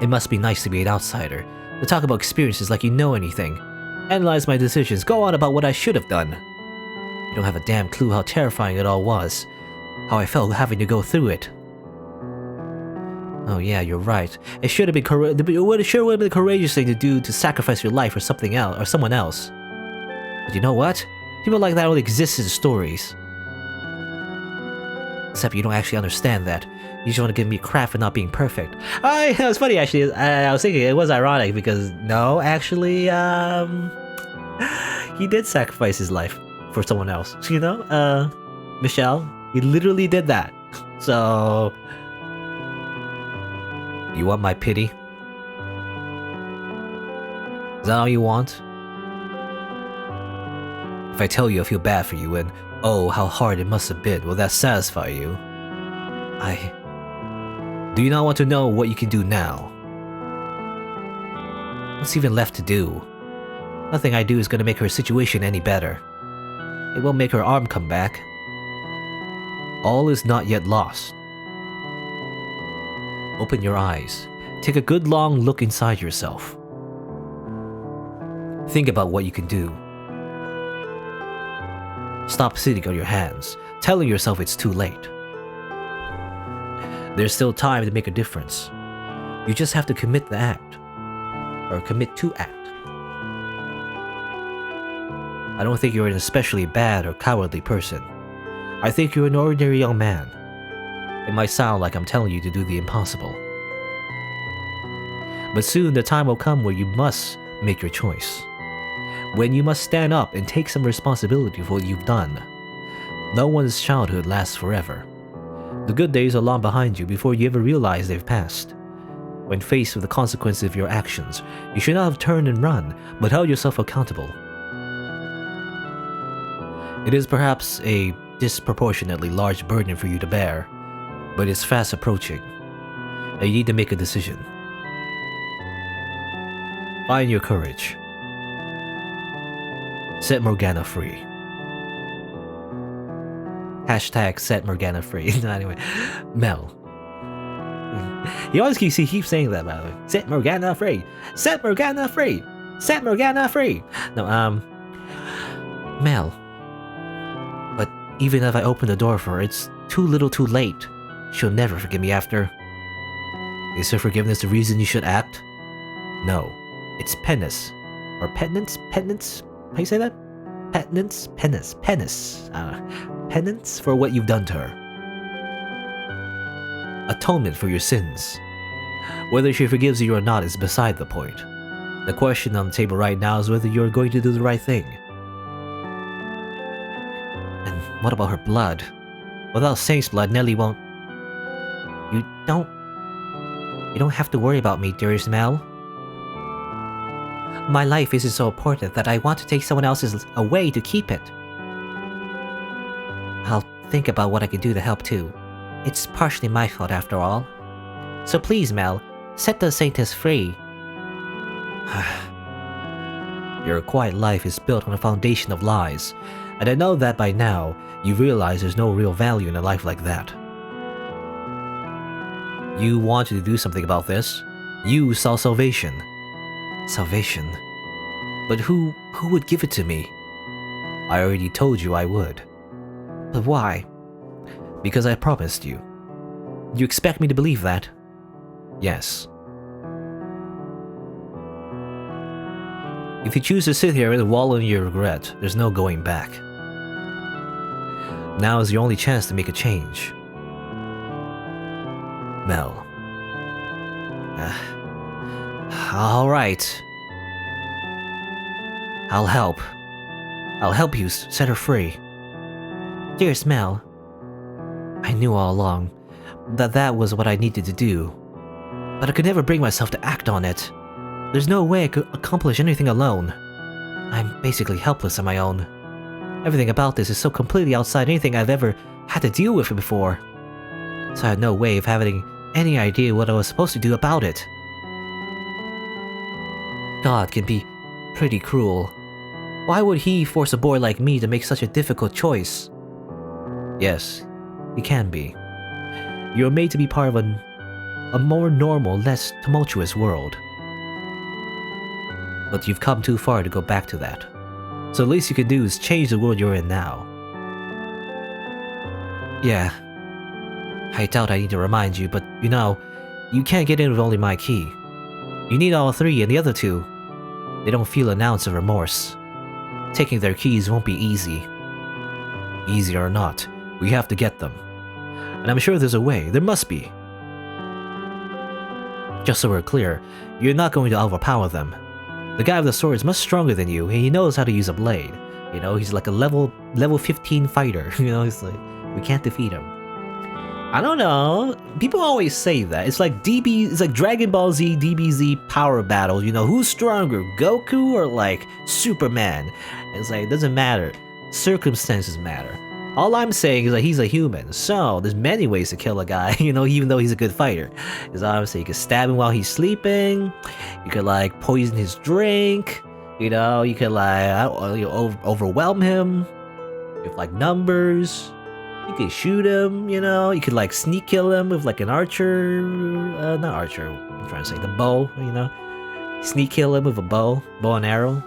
[SPEAKER 1] It must be nice to be an outsider, to talk about experiences like you know anything. Analyze my decisions, go on about what I should have done. You don't have a damn clue how terrifying it all was. How I felt having to go through it. Oh yeah, you're right. It should have been it sure would have been the courageous thing to do to sacrifice your life for something else or someone else. But you know what? People like that only exist in stories. Except you don't actually understand that. You just want to give me crap for not being perfect. It was funny actually. I was thinking it was ironic because no, actually, he did sacrifice his life for someone else. Michelle, he literally did that. So, you want my pity? Is that all you want? If I tell you I feel bad for you and oh, how hard it must have been, will that satisfy you? Do you not want to know what you can do now? What's even left to do? Nothing I do is going to make her situation any better. It won't make her arm come back. All is not yet lost. Open your eyes. Take a good long look inside yourself. Think about what you can do. Stop sitting on your hands, telling yourself it's too late. There's still time to make a difference. You just have to commit the act. Or commit to act. I don't think you're an especially bad or cowardly person. I think you're an ordinary young man. It might sound like I'm telling you to do the impossible. But soon the time will come where you must make your choice. When you must stand up and take some responsibility for what you've done. No one's childhood lasts forever. The good days are long behind you before you ever realize they've passed. When faced with the consequences of your actions, you should not have turned and run, but held yourself accountable. It is perhaps a disproportionately large burden for you to bear, but it's fast approaching, and you need to make a decision. Find your courage. Set Morgana free. Hashtag set Morgana free. Anyway, Mel. He always keeps saying that, by the way. Set Morgana free. Set Morgana free. Set Morgana free. No, Mel. But even if I open the door for her, it's too little too late. She'll never forgive me after. Is her forgiveness the reason you should act? No. It's penance. Or penance? Penance? How you say that? Penance? Penance. Penance. Penance for what you've done to her. Atonement for your sins. Whether she forgives you or not is beside the point. The question on the table right now is whether you're going to do the right thing. And what about her blood? Without Saint's blood, Nellie won't... You don't have to worry about me, dearest Mel. My life isn't so important that I want to take someone else's away to keep it. I'll think about what I can do to help too. It's partially my fault after all. So please, Mel, set the Saintess free. Your quiet life is built on a foundation of lies, and I know that by now you realize there's no real value in a life like that. You wanted to do something about this. You saw salvation. Salvation? But who would give it to me? I already told you I would. But why? Because I promised you. You expect me to believe that? Yes. If you choose to sit here and wallow in your regret, there's no going back. Now is your only chance to make a change. Mel. Alright. I'll help. I'll help you set her free. Dearest Mel, I knew all along that was what I needed to do, but I could never bring myself to act on it. There's no way I could accomplish anything alone. I'm basically helpless on my own. Everything about this is so completely outside anything I've ever had to deal with before, so I had no way of having any idea what I was supposed to do about it. God can be pretty cruel. Why would he force a boy like me to make such a difficult choice? Yes, he can be. You're made to be part of a more normal, less tumultuous world. But you've come too far to go back to that. So the least you can do is change the world you're in now. Yeah. I doubt I need to remind you, but you know, you can't get in with only my key. You need all three, and the other two, they don't feel an ounce of remorse. Taking their keys won't be easy. Easy or not, we have to get them. And I'm sure there's a way, there must be. Just so we're clear, you're not going to overpower them. The guy with the sword is much stronger than you, and he knows how to use a blade. You know, he's like a level 15 fighter. You know, it's like, we can't defeat him. I don't know. People always say that. It's like it's like Dragon Ball Z, DBZ power battle. You know, who's stronger, Goku or like Superman? It's like, it doesn't matter. Circumstances matter. All I'm saying is that he's a human, so there's many ways to kill a guy, you know, even though he's a good fighter. Is all I'm saying. You could stab him while he's sleeping. You could like poison his drink. You know, you could like overwhelm him with like numbers. You could shoot him, you know. You could like sneak kill him with like an archer, not archer. I'm trying to say the bow, you know. Sneak kill him with a bow and arrow.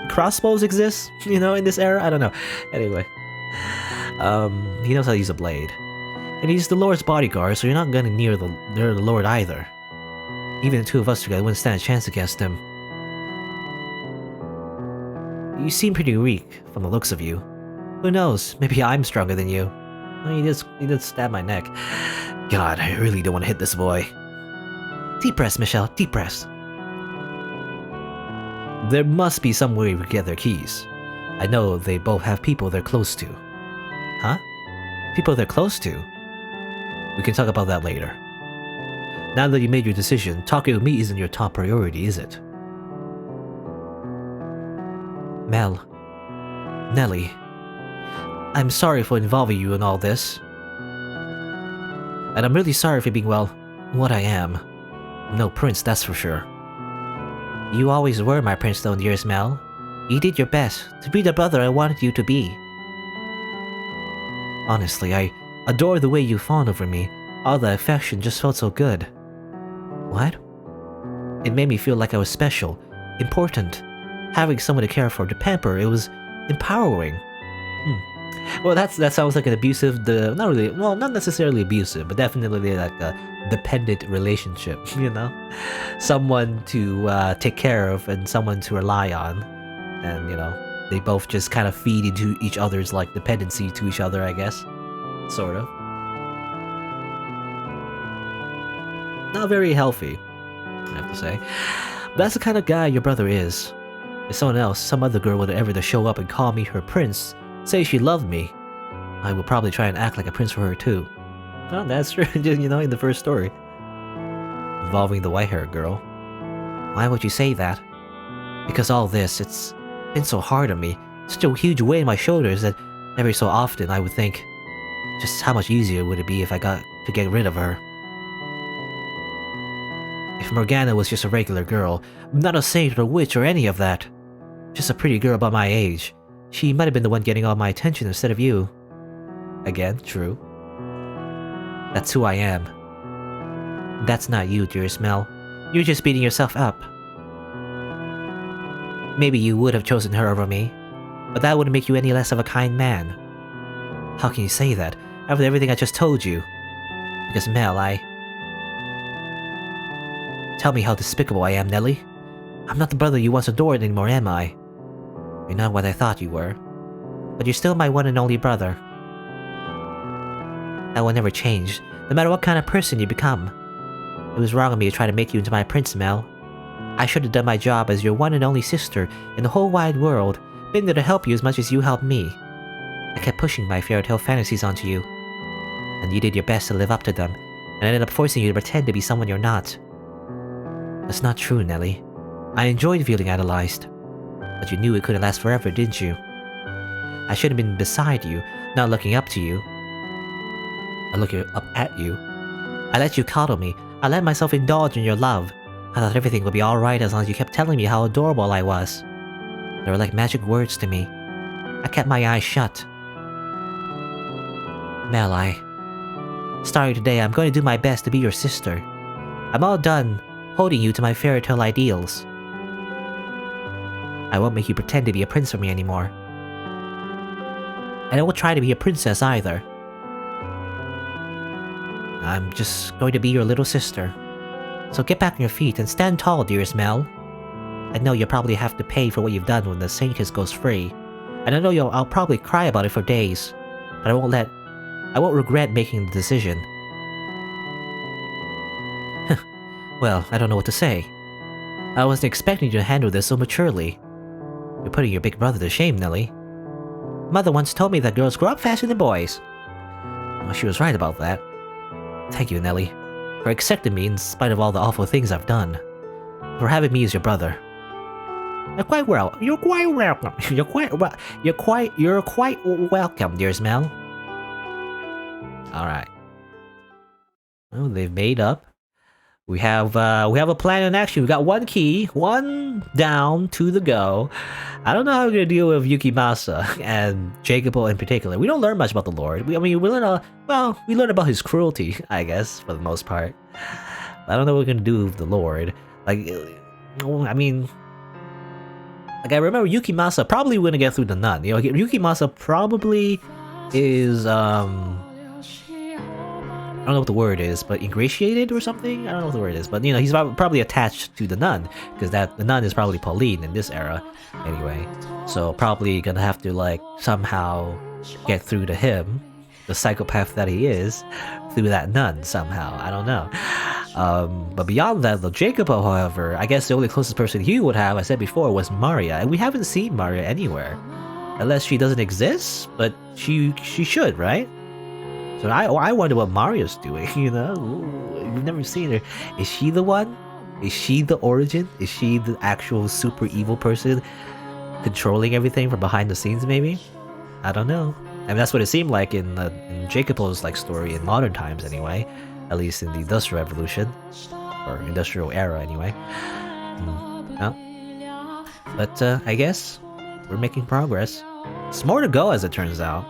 [SPEAKER 1] Crossbows exist, you know, in this era. I don't know. Anyway, he knows how to use a blade, and he's the Lord's bodyguard, so you're not gonna near the Lord either. Even the two of us together wouldn't stand a chance against him. You seem pretty weak from the looks of you. Who knows? Maybe I'm stronger than you. Oh, he did stab my neck. God, I really don't want to hit this boy. Deep breaths, Michelle. Deep breaths. There must be some way we can get their keys. I know they both have people they're close to. Huh? People they're close to? We can talk about that later. Now that you made your decision, talking with me isn't your top priority, is it? Mel. Nellie. I'm sorry for involving you in all this. And I'm really sorry for being, well, what I am. No prince, that's for sure. You always were my prince though, dearest Mel. You did your best to be the brother I wanted you to be. Honestly, I adore the way you fawned over me. All the affection just felt so good. What? It made me feel like I was special, important. Having someone to care for, to pamper, it was empowering. Well, that sounds like an abusive, not really, well, not necessarily abusive, but definitely like a dependent relationship, you know? Someone to take care of and someone to rely on. And, you know, they both just kind of feed into each other's, like, dependency to each other, I guess. Sort of. Not very healthy, I have to say. But that's the kind of guy your brother is. If someone else, some other girl would ever to show up and call me her prince, say she loved me, I would probably try and act like a prince for her too. Oh, that's true, you know, in the first story. Involving the white-haired girl. Why would you say that? Because all this, it's been so hard on me, such a huge weight on my shoulders that every so often I would think, just how much easier would it be if I got to get rid of her? If Morgana was just a regular girl, not a saint or witch or any of that, just a pretty girl about my age, she might have been the one getting all my attention instead of you. Again, true. That's who I am. That's not you, dearest Mel. You're just beating yourself up. Maybe you would have chosen her over me, but that wouldn't make you any less of a kind man. How can you say that, after everything I just told you? Because Mel, Tell me how despicable I am, Nellie. I'm not the brother you once adored anymore, am I? You're not what I thought you were. But you're still my one and only brother. That will never change, no matter what kind of person you become. It was wrong of me to try to make you into my prince, Mel. I should have done my job as your one and only sister in the whole wide world, been there to help you as much as you helped me. I kept pushing my fairy tale fantasies onto you, and you did your best to live up to them, and I ended up forcing you to pretend to be someone you're not. That's not true, Nellie. I enjoyed feeling idolized, but you knew it couldn't last forever, didn't you? I should have been beside you, not looking up to you. I looked up at you. I let you coddle me. I let myself indulge in your love. I thought everything would be alright as long as you kept telling me how adorable I was. They were like magic words to me. I kept my eyes shut. Mel, starting today, I'm going to do my best to be your sister. I'm all done holding you to my fairy tale ideals. I won't make you pretend to be a prince for me anymore. And I won't try to be a princess either. I'm just going to be your little sister. So get back on your feet and stand tall, dearest Mel. I know you'll probably have to pay for what you've done when the Saintess goes free. And I know I'll probably cry about it for days. But I won't regret making the decision. Well, I don't know what to say. I wasn't expecting you to handle this so maturely. You're putting your big brother to shame, Nellie. Mother once told me that girls grow up faster than boys. Well, she was right about that. Thank you, Nellie, for accepting me in spite of all the awful things I've done. For having me as your brother. You're quite welcome. You're quite welcome, dearest Mel. Alright. Well, they've made up. We have a plan in action. We got one key, one down, two to go. I don't know how we're gonna deal with Yukimasa and Jacopo in particular. We don't learn much about the Lord. We learn we learn about his cruelty, I guess, for the most part. I don't know what we're gonna do with the Lord. Like, I mean, like I remember Yukimasa probably gonna get through the nun. You know, Yukimasa probably is I don't know what the word is, but ingratiated or something? I don't know what the word is, but you know, he's probably attached to the nun, because the nun is probably Pauline in this era, anyway. So probably gonna have to like somehow get through to him, the psychopath that he is, through that nun somehow. I don't know. But beyond that, the Jacopo, however, I guess the only closest person he would have, I said before, was Maria, and we haven't seen Maria anywhere, unless she doesn't exist. But she should, right? So I wonder what Mario's doing, you know? We've never seen her. Is she the one? Is she the origin? Is she the actual super evil person controlling everything from behind the scenes, maybe? I don't know. I mean, that's what it seemed like in Jacopo's like story in modern times anyway. At least in the Industrial Revolution. Or Industrial Era anyway. Well, but I guess we're making progress. It's more to go as it turns out.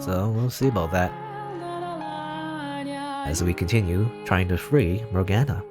[SPEAKER 1] So we'll see about that as we continue trying to free Morgana.